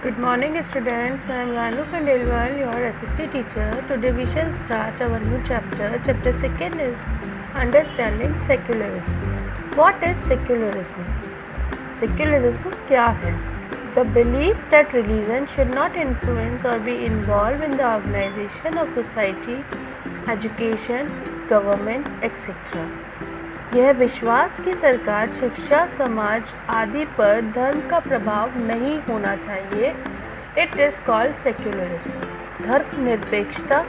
Good morning students, I am Ranu Khandelwal, your SST teacher. Today we shall start our new chapter. Chapter 2 is Understanding Secularism. What is secularism? Secularism क्या है? The belief that religion should not influence or be involved in the organization of society, education, government, etc. यह विश्वास कि सरकार, शिक्षा, समाज आदि पर धर्म का प्रभाव नहीं होना चाहिए. It is called secularism. धर्मनिरपेक्षता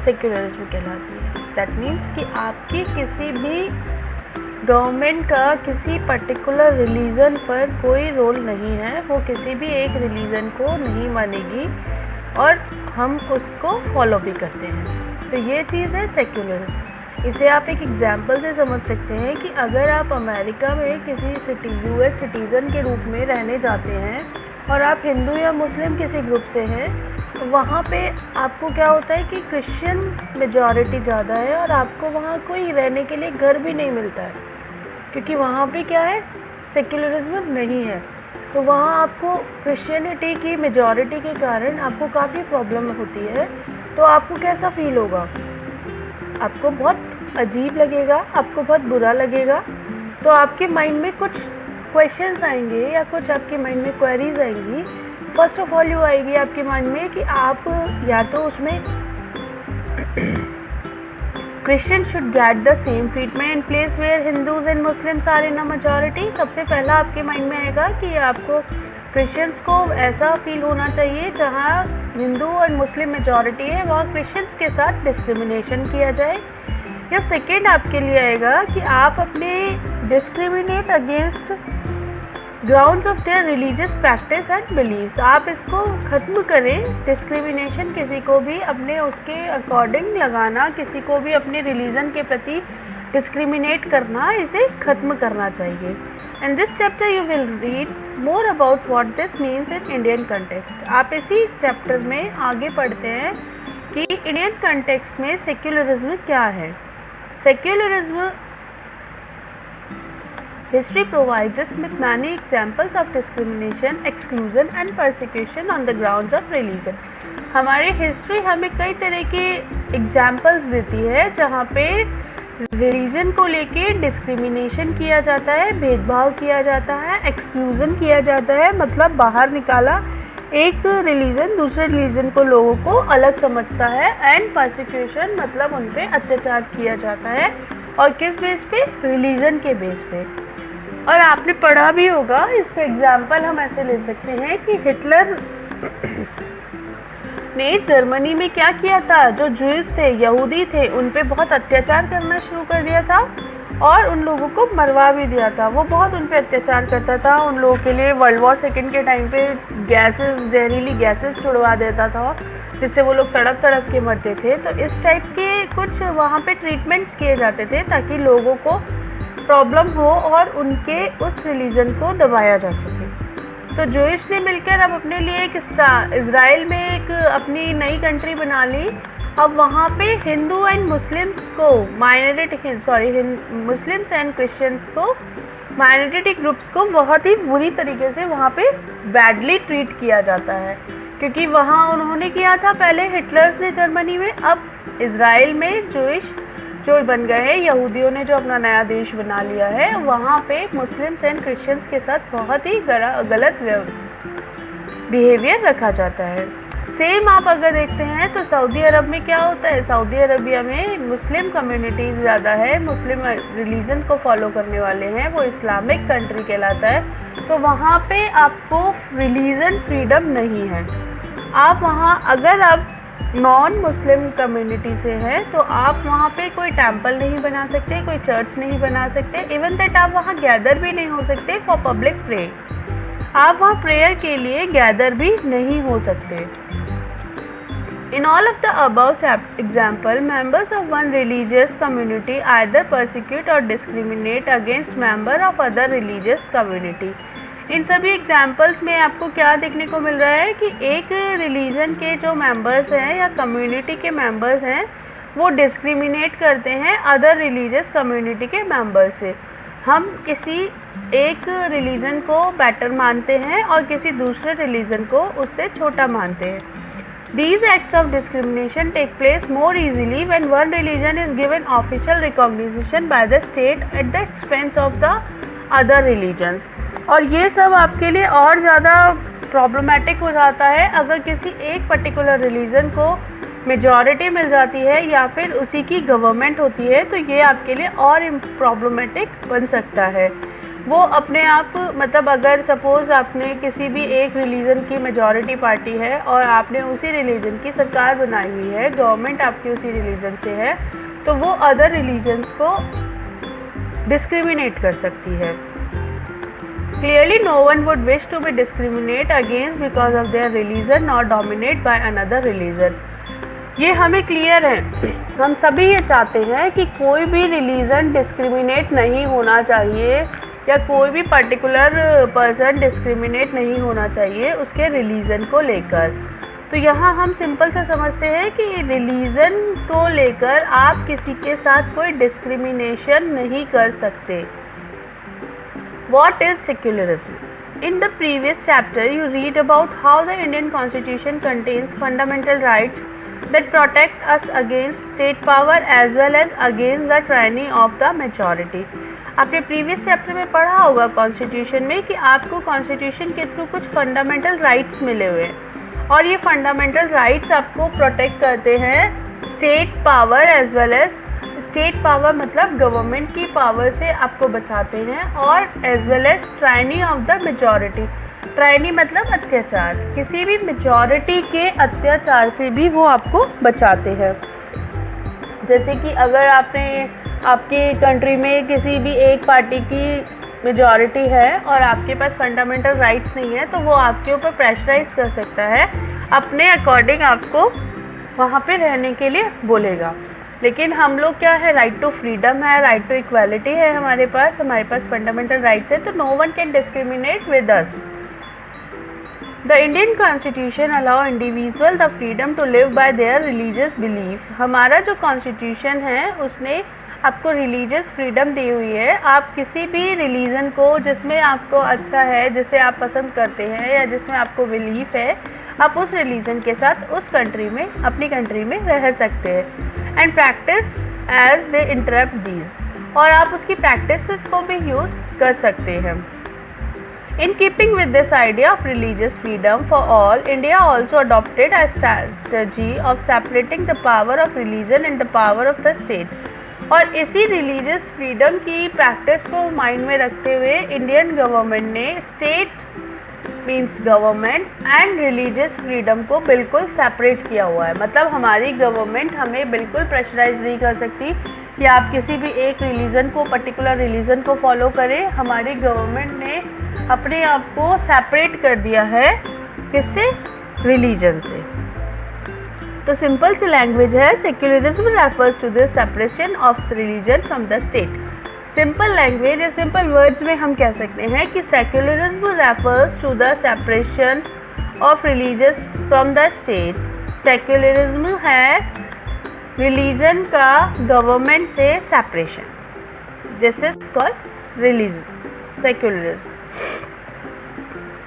सेक्युलरिज्म कहलाती है. दैट मीन्स कि आपकी किसी भी गवर्नमेंट का किसी पर्टिकुलर रिलीजन पर कोई रोल नहीं है. वो किसी भी एक रिलीजन को नहीं मानेगी और हम उसको फॉलो भी करते हैं. तो ये चीज़ है सेक्युलरिज्म. इसे आप एक एग्जाम्पल से समझ सकते हैं कि अगर आप अमेरिका में किसी यूएस सिटीज़न के रूप में रहने जाते हैं और आप हिंदू या मुस्लिम किसी ग्रुप से हैं, तो वहाँ पे आपको क्या होता है कि क्रिश्चियन मेजॉरिटी ज़्यादा है और आपको वहाँ कोई रहने के लिए घर भी नहीं मिलता है, क्योंकि वहाँ पे क्या है, सेक्युलरिज्म नहीं है. तो वहाँ आपको क्रिश्चियनिटी की मेजॉरिटी के कारण आपको काफ़ी प्रॉब्लम होती है. तो आपको कैसा फील होगा? आपको बहुत अजीब लगेगा, आपको बहुत बुरा लगेगा. तो आपके माइंड में कुछ क्वेश्चंस आएंगे या कुछ आपके माइंड में क्वेरीज आएंगी. फर्स्ट ऑफ ऑल ये आएगी आपके माइंड में कि आप या तो उसमें Christian should get the same treatment in place where Hindus and Muslims are in a majority. सबसे पहला आपके माइंड में आएगा कि आपको क्रिश्चियंस को ऐसा फील होना चाहिए जहाँ हिंदू और मुस्लिम मेजॉरिटी है, वहाँ क्रिश्चियंस के साथ डिस्क्रिमिनेशन किया जाए. या सेकेंड आपके लिए आएगा कि आप अपने discriminate against grounds of their religious practice and beliefs. आप इसको ख़त्म करें. डिस्क्रिमिनेशन किसी को भी अपने उसके अकॉर्डिंग लगाना, किसी को भी अपने रिलीजन के प्रति डिस्क्रिमिनेट करना, इसे ख़त्म करना चाहिए. In this chapter you will read more about what this means in Indian context. आप इसी चैप्टर में आगे पढ़ते हैं कि इंडियन कंटेक्स्ट में सेक्युलरिज्म क्या है. Secularism history provides us with many examples of discrimination, exclusion and persecution on the grounds of religion. हमारी हिस्ट्री हमें कई तरह के एग्जाम्पल्स देती है जहाँ पे रिलीजन को लेके डिस्क्रिमिनेशन किया जाता है, भेदभाव किया जाता है, एक्सक्लूजन किया जाता है, मतलब बाहर निकाला. एक रिलीजन दूसरे रिलीजन को लोगों को अलग समझता है. एंड परसिक्यूशन मतलब उन पे अत्याचार किया जाता है. और किस बेस पे? रिलीजन के बेस पे. और आपने पढ़ा भी होगा, इसका एग्जाम्पल हम ऐसे ले सकते हैं कि हिटलर ने जर्मनी में क्या किया था. जो जूस थे, यहूदी थे, उन पे बहुत अत्याचार करना शुरू कर दिया था और उन लोगों को मरवा भी दिया था. वो बहुत उन पे अत्याचार करता था. उन लोगों के लिए वर्ल्ड वॉर सेकेंड के टाइम पे गैसेस, जहरीली गैसेस छुड़वा देता था जिससे वो लोग तड़प तड़प के मरते थे. तो इस टाइप के कुछ वहाँ पे ट्रीटमेंट्स किए जाते थे ताकि लोगों को प्रॉब्लम हो और उनके उस रिलीजन को दबाया जा सके. तो जूइश ने मिलकर अब अपने लिए एक इज़राइल में एक अपनी नई कंट्री बना ली. अब वहाँ पे हिंदू एंड मुस्लिम्स को मुस्लिम्स एंड क्रिश्चियंस को, माइनॉरिटी ग्रुप्स को बहुत ही बुरी तरीके से वहाँ पे बैडली ट्रीट किया जाता है. क्योंकि वहाँ उन्होंने किया था पहले हिटलर्स ने जर्मनी में. अब इज़राइल में जूइश जो बन गए हैं, यहूदियों ने जो अपना नया देश बना लिया है, वहाँ पे मुस्लिम्स एंड क्रिश्चियंस के साथ बहुत ही गलत बिहेवियर रखा जाता है. सेम आप अगर देखते हैं तो सऊदी अरब में क्या होता है. सऊदी अरबिया में मुस्लिम कम्युनिटीज़ ज़्यादा है, मुस्लिम रिलीजन को फॉलो करने वाले हैं, वो इस्लामिक कंट्री कहलाता है. तो वहाँ पे आपको रिलीजन फ्रीडम नहीं है. आप वहाँ अगर आप नॉन मुस्लिम कम्युनिटी से हैं तो आप वहाँ पे कोई टेंपल नहीं बना सकते, कोई चर्च नहीं बना सकते. इवन दैट आप वहाँ गैदर भी नहीं हो सकते फॉर पब्लिक प्रे. आप वहाँ प्रेयर के लिए गैदर भी नहीं हो सकते. In all of the above example, members of one religious community either persecute or discriminate against member of other religious community. इन सभी एग्जाम्पल्स में आपको क्या देखने को मिल रहा है कि एक रिलीजन के जो मेंबर्स हैं या कम्युनिटी के मेंबर्स हैं वो डिस्क्रिमिनेट करते हैं अदर रिलीजियस कम्युनिटी के मेंबर्स से. हम किसी एक रिलीजन को बेटर मानते हैं और किसी दूसरे रिलीजन को उससे छोटा मानते हैं. These acts of discrimination take place more easily when one religion is given official recognition by the state at the expense of the other religions. और ये सब आपके लिए और ज़्यादा प्रॉब्लमेटिक हो जाता है अगर किसी एक पर्टिकुलर रिलीजन को मेजॉरिटी मिल जाती है या फिर उसी की गवर्नमेंट होती है, तो ये आपके लिए और प्रॉब्लमेटिक बन सकता है. वो अपने आप मतलब अगर सपोज़ आपने किसी भी एक रिलीजन की मेजॉरिटी पार्टी है और आपने उसी रिलीजन की सरकार बनाई हुई है, गवर्नमेंट आपकी उसी रिलीजन से है, तो वो अदर रिलीजन्स को डिस्क्रिमिनेट कर सकती है. Clearly no one would wish to be discriminate against because of their religion not dominate by another religion. ये हमें क्लियर है, हम सभी ये चाहते हैं कि कोई भी रिलीजन डिस्क्रिमिनेट नहीं होना चाहिए या कोई भी पर्टिकुलर पर्सन डिस्क्रिमिनेट नहीं होना चाहिए उसके रिलीजन को लेकर. तो यहाँ हम सिंपल से समझते हैं कि रिलीजन को लेकर आप किसी के साथ कोई डिस्क्रिमिनेशन नहीं कर सकते. What is secularism? In the previous chapter, you read about how the Indian Constitution contains fundamental rights that protect us against state power as well as against the tyranny of the majority. आपने previous chapter में पढ़ा होगा constitution में कि आपको constitution के through कुछ fundamental rights मिले हुए हैं और ये फंडामेंटल राइट्स आपको प्रोटेक्ट करते हैं state power as well as state power मतलब गवर्नमेंट की पावर से आपको बचाते हैं और as well as tyranny of the majority. Tyranny मतलब अत्याचार, किसी भी मेजॉरिटी के अत्याचार से भी वो आपको बचाते हैं. जैसे कि अगर आपके कंट्री में किसी भी एक पार्टी की मेजॉरिटी है और आपके पास फंडामेंटल राइट्स नहीं है, तो वो आपके ऊपर प्रेशराइज कर सकता है, अपने अकॉर्डिंग आपको वहाँ पे रहने के लिए बोलेगा. लेकिन हम लोग क्या है, राइट टू फ्रीडम है, राइट टू इक्वालिटी है हमारे पास फंडामेंटल राइट्स है, तो no one can discriminate with us. The Indian Constitution allow individual the freedom to live by their religious belief. हमारा जो कॉन्स्टिट्यूशन है उसने आपको रिलीजियस फ्रीडम दी हुई है. आप किसी भी रिलीजन को जिसमें आपको अच्छा है, जिसे आप पसंद करते हैं या जिसमें आपको बिलीफ है, आप उस रिलीजन के साथ उस कंट्री में अपनी कंट्री में रह सकते हैं and practice as they interpret these, और आप उसकी प्रैक्टिसेस को भी यूज़ कर सकते हैं. In keeping with this idea of religious freedom for all, India also adopted a strategy of separating the power of religion and the power of the state. और इसी रिलीजियस फ्रीडम की practice को mind में रखते हुए Indian government ने state means government and religious freedom को बिल्कुल सेपरेट किया हुआ है. मतलब हमारी गवर्नमेंट हमें बिल्कुल प्रेशराइज नहीं कर सकती कि आप किसी भी एक रिलीजन को, पर्टिकुलर रिलीजन को फॉलो करें. हमारी गवर्नमेंट ने अपने आप को सेपरेट कर दिया है, किससे? रिलीजन से. तो सिंपल सी लैंग्वेज है, secularism refers to the separation of religion from the state. Simple language या सिंपल वर्ड्स में हम कह सकते हैं कि secularism refers to the separation of religious from the state. Secularism है रिलीजन का गवर्नमेंट से separation. This is called religion secularism.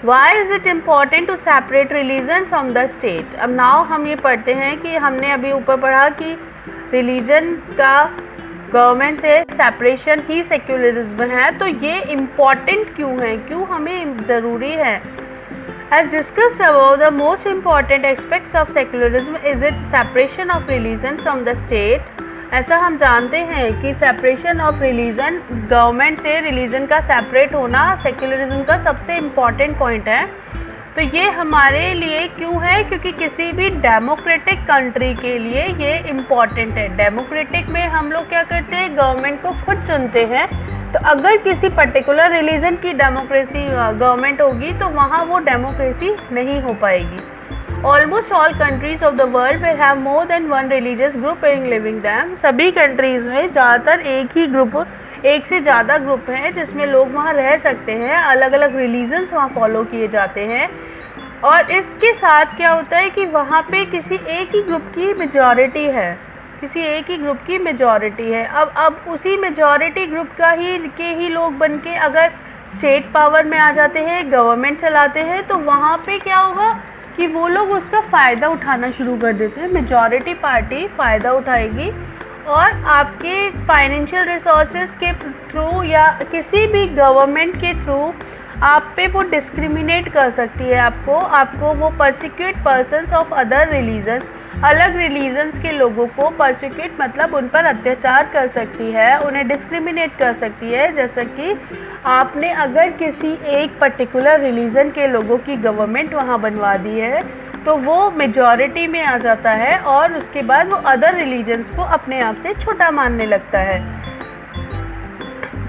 Why is it important to separate religion from the state? अब नाउ हम ये पढ़ते हैं कि हमने अभी ऊपर पढ़ा कि रिलीजन का गवर्नमेंट से सेपरेशन ही सेक्युलरिज्म है. तो ये इम्पॉर्टेंट क्यों है, क्यों हमें ज़रूरी है? As discussed above, the most important aspects of secularism is its separation of religion from the state. ऐसा हम जानते हैं कि सेपरेशन ऑफ रिलीजन, गवर्नमेंट से रिलीजन का सेपरेट होना सेक्युलरिज्म का सबसे इम्पॉर्टेंट पॉइंट है. तो ये हमारे लिए क्यों है? क्योंकि किसी भी डेमोक्रेटिक कंट्री के लिए ये इम्पॉर्टेंट है. डेमोक्रेटिक में हम लोग क्या करते हैं, गवर्नमेंट को खुद चुनते हैं. तो अगर किसी पर्टिकुलर रिलीजन की डेमोक्रेसी गवर्नमेंट होगी तो वहाँ वो डेमोक्रेसी नहीं हो पाएगी. Almost all countries of the world will have more than one religious group living them. सभी कंट्रीज़ में ज़्यादातर एक ही ग्रुप, एक से ज़्यादा ग्रुप हैं जिसमें लोग वहाँ रह सकते हैं. अलग अलग रिलीजन्स वहाँ फॉलो किए जाते हैं. और इसके साथ क्या होता है कि वहाँ पे किसी एक ही ग्रुप की मेजॉरिटी है. किसी एक ही ग्रुप की मेजॉरिटी है। अब उसी मेजॉरिटी ग्रुप के ही लोग बन के अगर स्टेट पावर में आ जाते हैं, गवर्नमेंट चलाते हैं, तो वहाँ पे क्या होगा कि वो लोग उसका फ़ायदा उठाना शुरू कर देते हैं। मेजॉरिटी पार्टी फ़ायदा उठाएगी और आपके फाइनेंशियल रिसोर्सेज के थ्रू या किसी भी गवर्नमेंट के थ्रू आप पे वो डिस्क्रिमिनेट कर सकती है। आपको वो persecute persons of other religion, अलग रिलीजन्स के लोगों को परसिक्यूट मतलब उन पर अत्याचार कर सकती है, उन्हें डिस्क्रिमिनेट कर सकती है। जैसा कि आपने अगर किसी एक पर्टिकुलर रिलीजन के लोगों की गवर्नमेंट वहाँ बनवा दी है तो वो मेजॉरिटी में आ जाता है और उसके बाद वो अदर रिलीजन्स को अपने आप से छोटा मानने लगता है।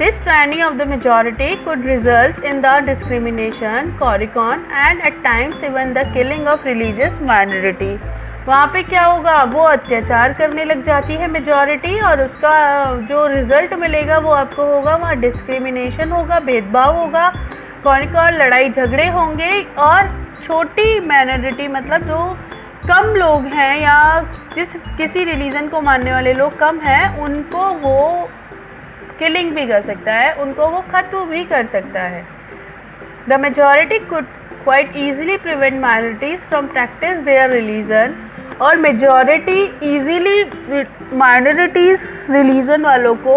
This tyranny of the majority could result in the discrimination, corruption and at times even the killing of religious minority. वहाँ पे क्या होगा, वो अत्याचार करने लग जाती है मेजॉरिटी और उसका जो रिज़ल्ट मिलेगा वो आपको होगा, वहाँ डिस्क्रिमिनेशन होगा, भेदभाव होगा, कौन लड़ाई झगड़े होंगे और छोटी माइनॉरिटी मतलब जो कम लोग हैं या किसी रिलीजन को मानने वाले लोग कम हैं, उनको वो किलिंग भी कर सकता है, उनको वो ख़त्म भी कर सकता है। The majority could quite easily prevent minorities from practice their religion, और मेजॉरिटी ईजिली माइनॉरिटीज़ रिलीजन वालों को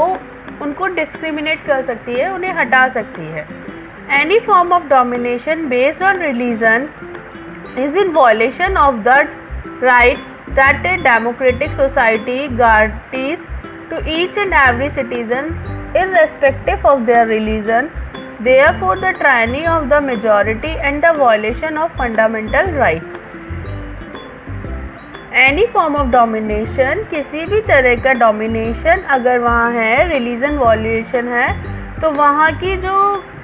उनको डिस्क्रिमिनेट कर सकती है, उन्हें हटा सकती है। Any form of domination based on religion is in violation of the rights that a democratic society guarantees to each and every citizen irrespective of their religion. Therefore the tyranny of the majority and the violation of fundamental rights. Any form of domination, किसी भी तरह का domination अगर वहाँ है, religion violation है, तो वहाँ की जो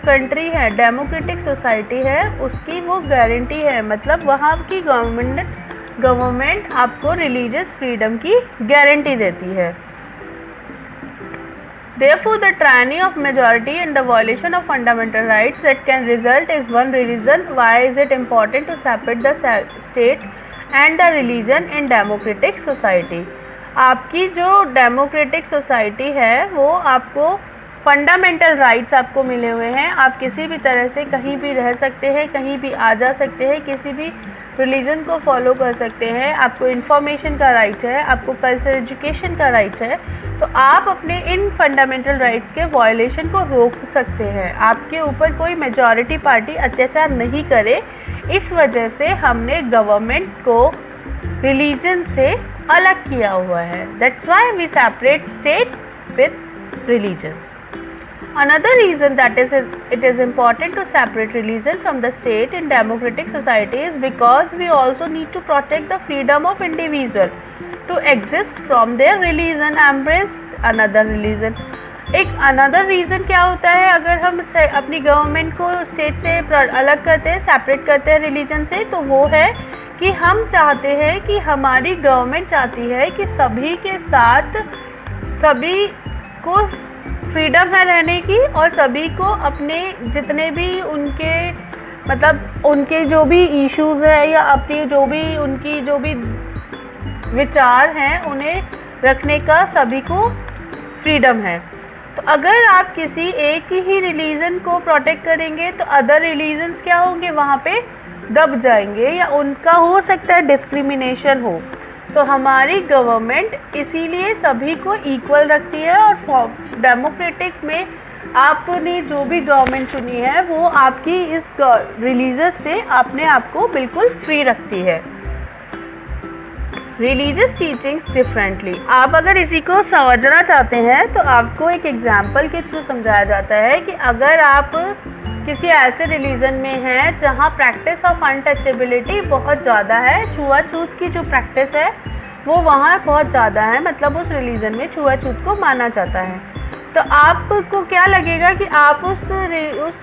कंट्री है, डेमोक्रेटिक सोसाइटी है, उसकी वो गारंटी है, मतलब वहाँ की गवर्नमेंट आपको रिलीजियस फ्रीडम की गारंटी देती है। Therefore, the tyranny of majority and the violation of fundamental rights that can result is one reason why is it important to separate the state and the religion in democratic society. आपकी जो democratic society है वो आपको fundamental rights आपको मिले हुए हैं, आप किसी भी तरह से कहीं भी रह सकते हैं, कहीं भी आ जा सकते हैं, किसी भी रिलीजन को फॉलो कर सकते हैं, आपको इन्फॉर्मेशन का राइट है, आपको कल्चर एजुकेशन का राइट है, तो आप अपने इन फंडामेंटल राइट्स के वायलेशन को रोक सकते हैं। आपके ऊपर कोई मेजॉरिटी पार्टी अत्याचार नहीं करे, इस वजह से हमने गवर्नमेंट को रिलीजन से अलग किया हुआ है। That's why we separate state with religions. Another reason that it is important to separate religion from the state in democratic society is because we also need to protect the freedom of individual to exist from their religion, embrace another religion. एक another reason क्या होता है, अगर हम अपनी government को state से अलग करते हैं, सेपरेट करते हैं रिलीजन से, तो वो है कि हम चाहते हैं कि हमारी गवर्नमेंट चाहती है कि सभी के साथ सभी को फ्रीडम है रहने की और सभी को अपने जितने भी उनके मतलब उनके जो भी इश्यूज़ है या अपनी जो भी उनकी जो भी विचार हैं उन्हें रखने का सभी को फ्रीडम है। तो अगर आप किसी एक ही रिलीजन को प्रोटेक्ट करेंगे तो अदर रिलीजन्स क्या होंगे, वहाँ पे दब जाएंगे या उनका हो सकता है डिस्क्रिमिनेशन हो। तो हमारी गवर्नमेंट इसीलिए सभी को इक्वल रखती है और डेमोक्रेटिक में आपने जो भी गवर्नमेंट चुनी है वो आपकी इस रिलीजियस से अपने आप को बिल्कुल फ्री रखती है। रिलीजियस टीचिंग्स डिफरेंटली, आप अगर इसी को समझना चाहते हैं तो आपको एक एग्जाम्पल के थ्रू समझाया जाता है कि अगर आप किसी ऐसे रिलीजन में है जहाँ प्रैक्टिस ऑफ अनटचेबिलिटी बहुत ज़्यादा है, छुआछूत की जो प्रैक्टिस है वो वहाँ बहुत ज़्यादा है, मतलब उस रिलीजन में छुआछूत को माना जाता है, तो आपको क्या लगेगा कि आप उस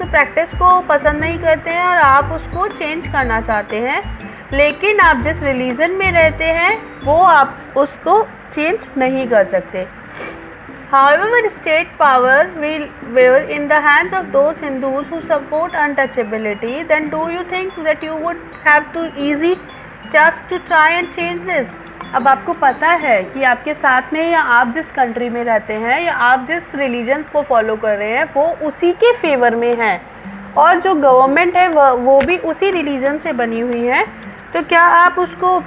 प्रैक्टिस को पसंद नहीं करते हैं और आप उसको चेंज करना चाहते हैं, लेकिन आप जिस रिलीजन में रहते हैं वो आप उसको चेंज नहीं कर सकते। However, state power will were in the hands of those Hindus who support untouchability. Then do you think that you would have to easy just to try and change this? अब आपको पता है कि आपके साथ में या आप जिस कंट्री में रहते हैं या आप जिस रिलीजन को फॉलो कर रहे हैं वो उसी के फेवर में है और जो गवर्नमेंट है वो भी उसी रिलीजन से बनी हुई है, तो क्या आप उसको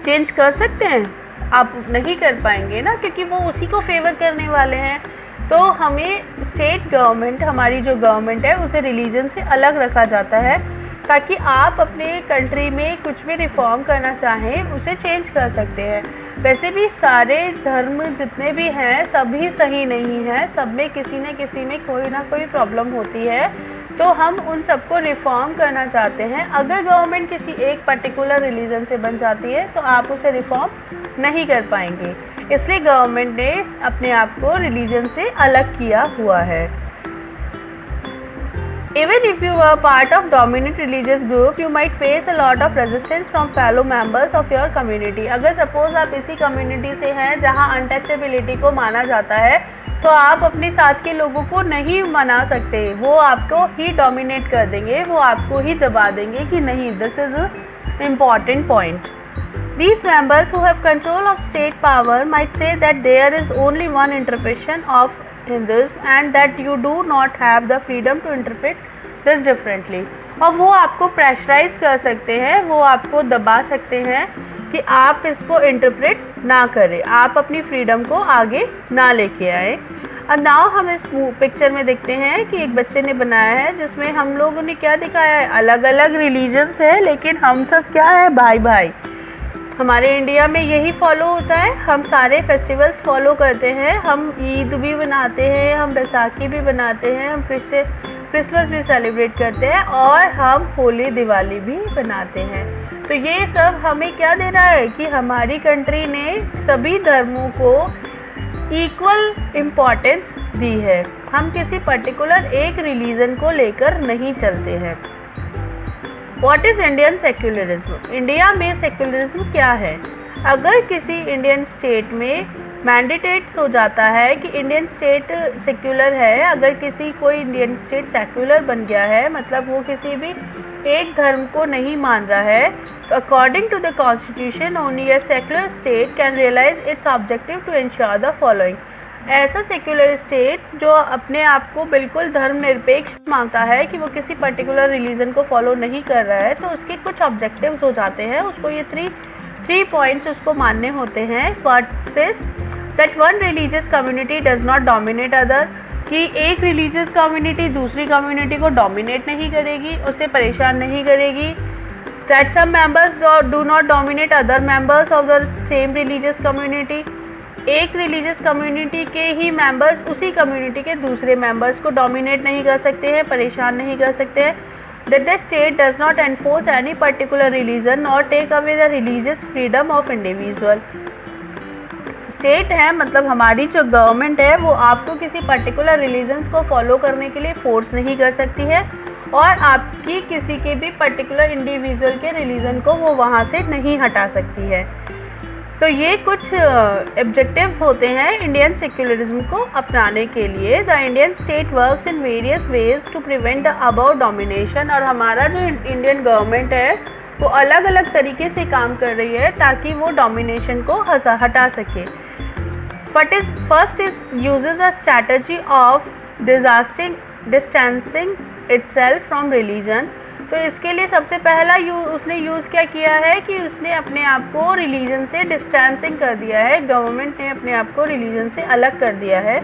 चेंज कर सकते हैं? आप नहीं कर पाएंगे ना, क्योंकि वो उसी को फेवर करने वाले हैं। तो हमें स्टेट गवर्नमेंट, हमारी जो गवर्नमेंट है उसे रिलीजन से अलग रखा जाता है ताकि आप अपने कंट्री में कुछ भी रिफॉर्म करना चाहें उसे चेंज कर सकते हैं। वैसे भी सारे धर्म जितने भी हैं सभी सही नहीं हैं, सब में किसी न किसी में कोई ना कोई प्रॉब्लम होती है, तो हम उन सबको रिफॉर्म करना चाहते हैं। अगर गवर्नमेंट किसी एक पर्टिकुलर रिलीजन से बन जाती है तो आप उसे रिफॉर्म नहीं कर पाएंगे, इसलिए गवर्नमेंट ने अपने आप को रिलीजन से अलग किया हुआ है। Even if you are part of dominant religious group, you might face a lot of resistance from fellow members of your community. अगर सपोज आप इसी कम्युनिटी से हैं जहां अनटचेबिलिटी को माना जाता है, तो आप अपने साथ के लोगों को नहीं मना सकते, वो आपको ही डोमिनेट कर देंगे, वो आपको ही दबा देंगे कि नहीं, this is important point. These members who have control of state power might say that there is only one interpretation of Hinduism and that you do not have the freedom to interpret this differently. और वो आपको pressurise कर सकते हैं, वो आपको दबा सकते हैं कि आप इसको इंटरप्रेट ना करें, आप अपनी फ्रीडम को आगे ना लेके आए। अब नाउ हम इस पिक्चर में देखते हैं कि एक बच्चे ने बनाया है जिसमें हम लोगों ने क्या दिखाया है, अलग अलग रिलीजन्स है लेकिन हम सब क्या है, भाई भाई। हमारे इंडिया में यही फॉलो होता है, हम सारे फेस्टिवल्स फॉलो करते हैं, हम ईद भी बनाते हैं, हम बैसाखी भी बनाते हैं, हम क्रिसमस भी सेलिब्रेट करते हैं और हम होली दिवाली भी बनाते हैं। तो ये सब हमें क्या दे रहा है कि हमारी कंट्री ने सभी धर्मों को इक्वल इम्पॉर्टेंस दी है, हम किसी पर्टिकुलर एक रिलीजन को लेकर नहीं चलते हैं। What is Indian secularism? India में सेक्युलरिज्म क्या है? अगर किसी इंडियन स्टेट में मैंडेटेट्स हो जाता है कि इंडियन स्टेट सेक्युलर है, अगर कोई इंडियन स्टेट सेक्युलर बन गया है, मतलब वो किसी भी एक धर्म को नहीं मान रहा है, तो according to the constitution only a secular state can realise its objective to ensure the following. ऐसा सेक्युलर स्टेट्स जो अपने आप को बिल्कुल धर्मनिरपेक्ष मानता है कि वो किसी पर्टिकुलर रिलीजन को फॉलो नहीं कर रहा है, तो उसके कुछ ऑब्जेक्टिव्स हो जाते हैं, उसको ये थ्री पॉइंट्स उसको मानने होते हैं। First is that one religious community does not dominate other, कि एक रिलीजियस कम्युनिटी दूसरी कम्युनिटी को डोमिनेट नहीं करेगी, उसे परेशान नहीं करेगी। That some members do not dominate other members of the same religious community, एक रिलीजियस कम्युनिटी के ही मेंबर्स उसी कम्युनिटी के दूसरे मेंबर्स को डोमिनेट नहीं कर सकते हैं, परेशान नहीं कर सकते हैं। That the state does not enforce any particular religion not take away the religious freedom of individual. State है मतलब हमारी जो गवर्नमेंट है वो आपको किसी पर्टिकुलर रिलीजन्स को फॉलो करने के लिए फोर्स नहीं कर सकती है और आपकी किसी के भी पर्टिकुलर इंडिविजुअल के रिलीजन को वो वहाँ से नहीं हटा सकती है। तो ये कुछ ऑब्जेक्टिव्स होते हैं इंडियन सेक्युलरिज्म को अपनाने के लिए। The Indian state works in various ways to prevent the above domination, और हमारा जो इंडियन गवर्नमेंट है वो अलग अलग तरीके से काम कर रही है ताकि वो डोमिनेशन को हटा सके। First is uses a strategy of distancing itself from religion. तो इसके लिए सबसे पहला उसने यूज़ क्या किया है कि उसने अपने आप को रिलीजन से डिस्टेंसिंग कर दिया है, गवर्नमेंट ने अपने आप को रिलीजन से अलग कर दिया है।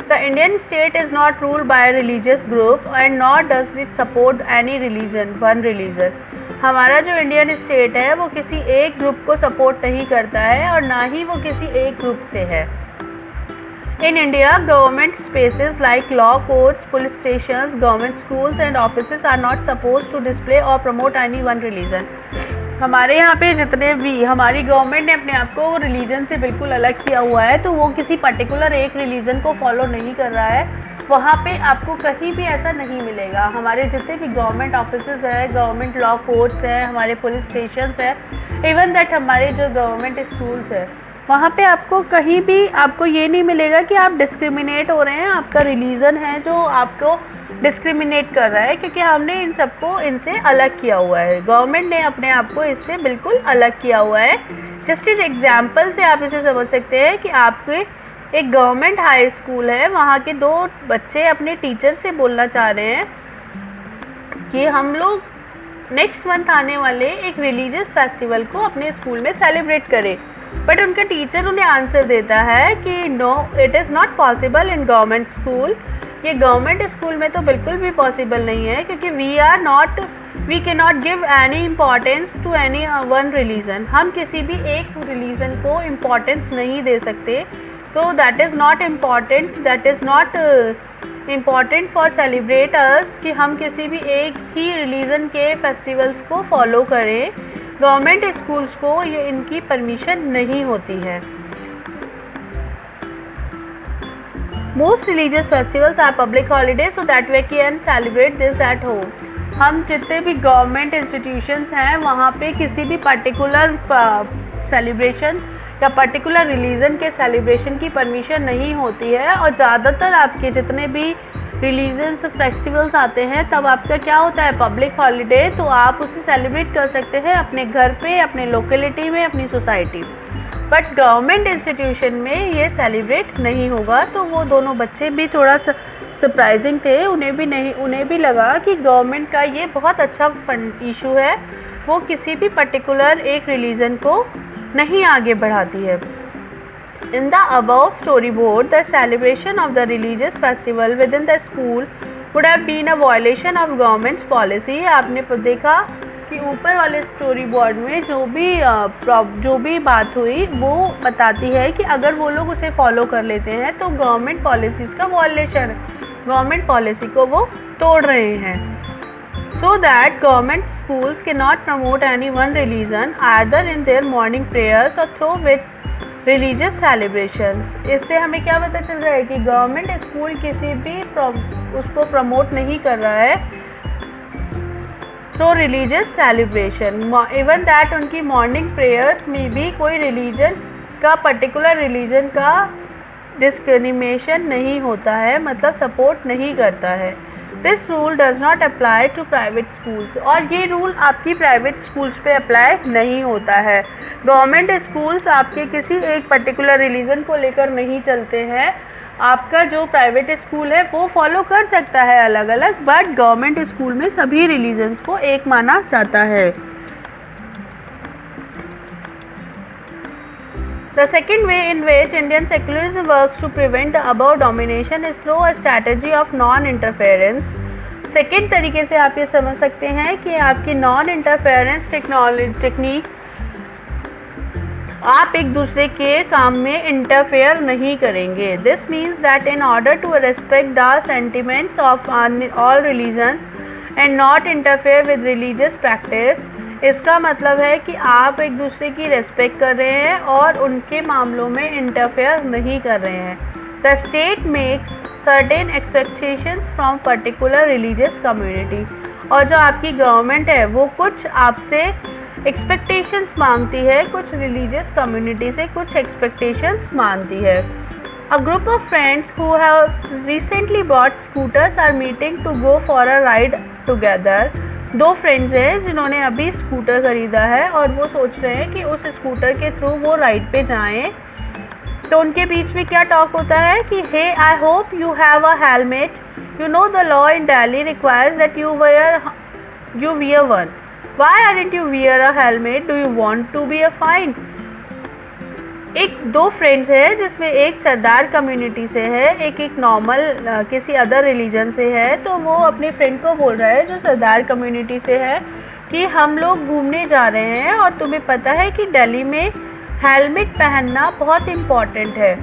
The Indian state is not ruled by religious group and not does it support any religion one religion. हमारा जो इंडियन स्टेट है वो किसी एक ग्रुप को सपोर्ट नहीं करता है और ना ही वो किसी एक ग्रुप से है। In India, government spaces like law courts, police stations, government schools and offices are not supposed to display or promote any one religion. हमारे यहाँ पे जितने भी हमारी गवर्नमेंट ने अपने आप को रिलीजन से बिल्कुल अलग किया हुआ है, तो वो किसी पर्टिकुलर एक रिलीजन को फॉलो नहीं कर रहा है, वहाँ पे आपको कहीं भी ऐसा नहीं मिलेगा। हमारे जितने भी गवर्नमेंट ऑफिसेज है, गवर्नमेंट लॉ कोर्ट्स है, हमारे पुलिस स्टेशंस है, इवन दैट हमारे जो गवर्नमेंट स्कूल्स है, वहाँ पे आपको कहीं भी आपको ये नहीं मिलेगा कि आप डिस्क्रिमिनेट हो रहे हैं, आपका रिलीजन है जो आपको डिस्क्रिमिनेट कर रहा है, क्योंकि हमने इन सबको इनसे अलग किया हुआ है। गवर्नमेंट ने अपने आप को इससे बिल्कुल अलग किया हुआ है। जस्ट एक एग्जाम्पल से आप इसे समझ सकते हैं कि आपके एक गवर्नमेंट हाई स्कूल है, वहाँ के 2 बच्चे अपने टीचर से बोलना चाह रहे हैं कि हम लोग नेक्स्ट मंथ आने वाले एक रिलीजियस फेस्टिवल को अपने स्कूल में सेलिब्रेट करें, बट उनका टीचर उन्हें आंसर देता है कि no, it is not possible in government school. ये गवर्नमेंट स्कूल में तो बिल्कुल भी पॉसिबल नहीं है, क्योंकि we can not give any importance to any one religion. हम किसी भी एक रिलीजन को इम्पॉर्टेंस नहीं दे सकते, तो that is not important, that is not important for celebrate us कि हम किसी भी एक ही रिलीजन के फेस्टिवल्स को फॉलो करें। गवर्नमेंट स्कूल्स को ये इनकी परमिशन नहीं होती है। Most religious festivals are public holiday so that they can celebrate this at home. हम जितने भी गवर्नमेंट इंस्टीट्यूशंस हैं वहाँ पे किसी भी पर्टिकुलर सेलिब्रेशन या पर्टिकुलर रिलीजन के सेलिब्रेशन की परमिशन नहीं होती है, और ज़्यादातर आपके जितने भी रिलीजन्स फेस्टिवल्स आते हैं तब आपका क्या होता है, पब्लिक हॉलीडे, तो आप उसे सेलिब्रेट कर सकते हैं अपने घर पे, अपने लोकेलिटी में, अपनी सोसाइटी। बट गवर्नमेंट इंस्टीट्यूशन में ये सेलिब्रेट नहीं होगा। तो वो दोनों बच्चे भी थोड़ा सरप्राइजिंग थे, उन्हें भी लगा कि गवर्नमेंट का ये बहुत अच्छा इशू है, वो किसी भी पर्टिकुलर एक रिलीजन को नहीं आगे बढ़ाती है। In the above storyboard, the celebration of the religious festival within the school would have been a violation of government's policy। आपने देखा कि ऊपर वाले स्टोरी बोर्ड में जो भी बात हुई वो बताती है कि अगर वो लोग उसे फॉलो कर लेते हैं तो गवर्नमेंट पॉलिसीज़ का वॉयलेशन, गवर्नमेंट पॉलिसी को वो तोड़ रहे हैं। So that government schools cannot promote any one religion either in their morning prayers or through with religious celebrations। इससे हमें क्या पता चल रहा है कि गवर्नमेंट स्कूल किसी भी उसको प्रमोट नहीं कर रहा है through religious celebration, even that उनकी मॉर्निंग प्रेयर्स में भी कोई रिलीजन का पर्टिकुलर रिलीजन का डिस्क्रिमिनेशन नहीं होता है, मतलब सपोर्ट नहीं करता है। This rule does not apply to private schools, और ये रूल आपकी प्राइवेट स्कूल्स पे अप्लाई नहीं होता है। गवर्नमेंट स्कूल्स आपके किसी एक पर्टिकुलर रिलीजन को लेकर नहीं चलते हैं। आपका जो प्राइवेट स्कूल है वो फॉलो कर सकता है अलग अलग, बट गवर्नमेंट स्कूल में सभी रिलीजन्स को एक माना जाता है। The second way in which Indian secularism works to prevent the above domination is through a strategy of non-interference। Second तरीके से आप ये समझ सकते हैं कि आपकी नॉन इंटरफेरेंस टेक्निक, आप एक दूसरे के काम में इंटरफेयर नहीं करेंगे। This means that in order to respect the sentiments of all religions and not interfere with religious practice, इसका मतलब है कि आप एक दूसरे की रेस्पेक्ट कर रहे हैं और उनके मामलों में इंटरफेयर नहीं कर रहे हैं। The state makes certain expectations from particular religious community, और जो आपकी गवर्नमेंट है वो कुछ आपसे एक्सपेक्टेशंस मांगती है, कुछ रिलीजियस कम्युनिटी से कुछ एक्सपेक्टेशंस मांगती है। A group of friends who have recently bought scooters are meeting to go for a ride together। 2 friends हैं जिन्होंने अभी स्कूटर ख़रीदा है और वो सोच रहे हैं कि उस स्कूटर के थ्रू वो राइड पे जाएं। तो उनके बीच में क्या टॉक होता है कि hey I hope you have a helmet, you know the law in Delhi requires that you wear one, why aren't you wear a helmet, do you want to be a fine. 2 friends हैं जिसमें एक सरदार community से है, एक normal किसी other religion से है। तो वो अपने फ्रेंड को बोल रहा है जो सरदार कम्युनिटी से है कि हम लोग घूमने जा रहे हैं और तुम्हें पता है कि दिल्ली में हेलमेट पहनना बहुत इम्पॉर्टेंट है,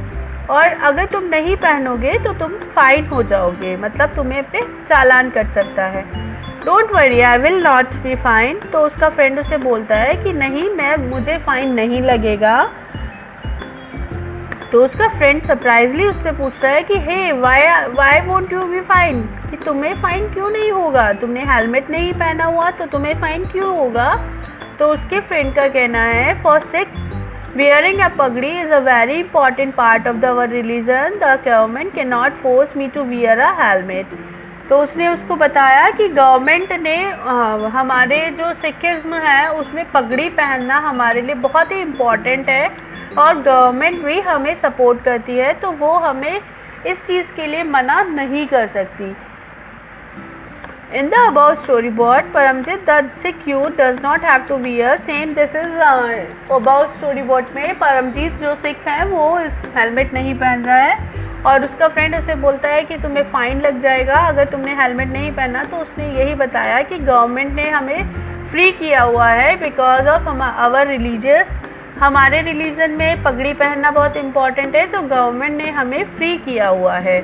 और अगर तुम नहीं पहनोगे तो तुम फाइन हो जाओगे, मतलब तुम्हें पे चालान कट सकता है। Don't worry I will not be fine. तो उसका फ्रेंड उसे बोलता है कि नहीं, मुझे फ़ाइन नहीं लगेगा। तो उसका फ्रेंड सरप्राइजली उससे पूछ रहा है कि hey why won't you be fine, कि तुम्हें फ़ाइन क्यों नहीं होगा, तुमने हेलमेट नहीं पहना हुआ तो तुम्हें फ़ाइन क्यों होगा। तो उसके फ्रेंड का कहना है for 6 Wearing a pagdi is a very important part of our religion. The government cannot force me to wear a helmet. तो उसने उसको बताया कि गवर्नमेंट ने हमारे जो सिखिज्म है उसमें पगड़ी पहनना हमारे लिए बहुत ही इम्पॉर्टेंट है और गवर्नमेंट भी हमें सपोर्ट करती है, तो वो हमें इस चीज़ के लिए मना नहीं कर सकती. In the above storyboard, Paramjit, the Sikh youth does not have to wear same. This is above storyboard में परमजीत जो सिख है वो इस हेलमेट नहीं पहन रहा है और उसका फ्रेंड उसे बोलता है कि तुम्हें फ़ाइन लग जाएगा अगर तुमने हेलमेट नहीं पहना. तो उसने यही बताया कि गवर्नमेंट ने हमें फ्री किया हुआ है बिकॉज ऑफ आवर रिलीजियस. हमारे रिलीजन में पगड़ी पहनना बहुत इम्पॉर्टेंट है, तो गवर्नमेंट ने हमें फ्री किया हुआ है.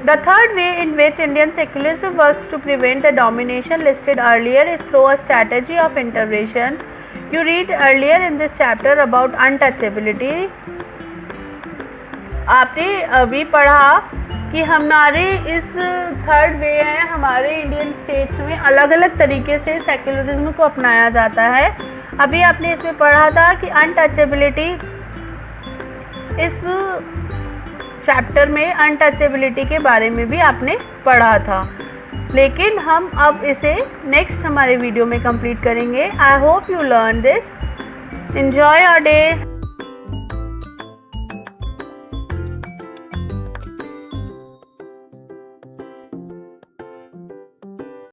The third way in which Indian secularism works to prevent the domination listed earlier is through a strategy of intervention. You read earlier in this chapter about untouchability. आपने अभी पढ़ा कि हमारे इस थर्ड वे है, हमारे इंडियन स्टेट्स में अलग अलग तरीके से सेक्युलरिज्म को अपनाया जाता है. अभी आपने इसमें पढ़ा था कि अनटचेबिलिटी, इस चैप्टर में अनटचेबिलिटी के बारे में भी आपने पढ़ा था, लेकिन हम अब इसे नेक्स्ट हमारे वीडियो में कंप्लीट करेंगे. आई hope you learn this. Enjoy your day.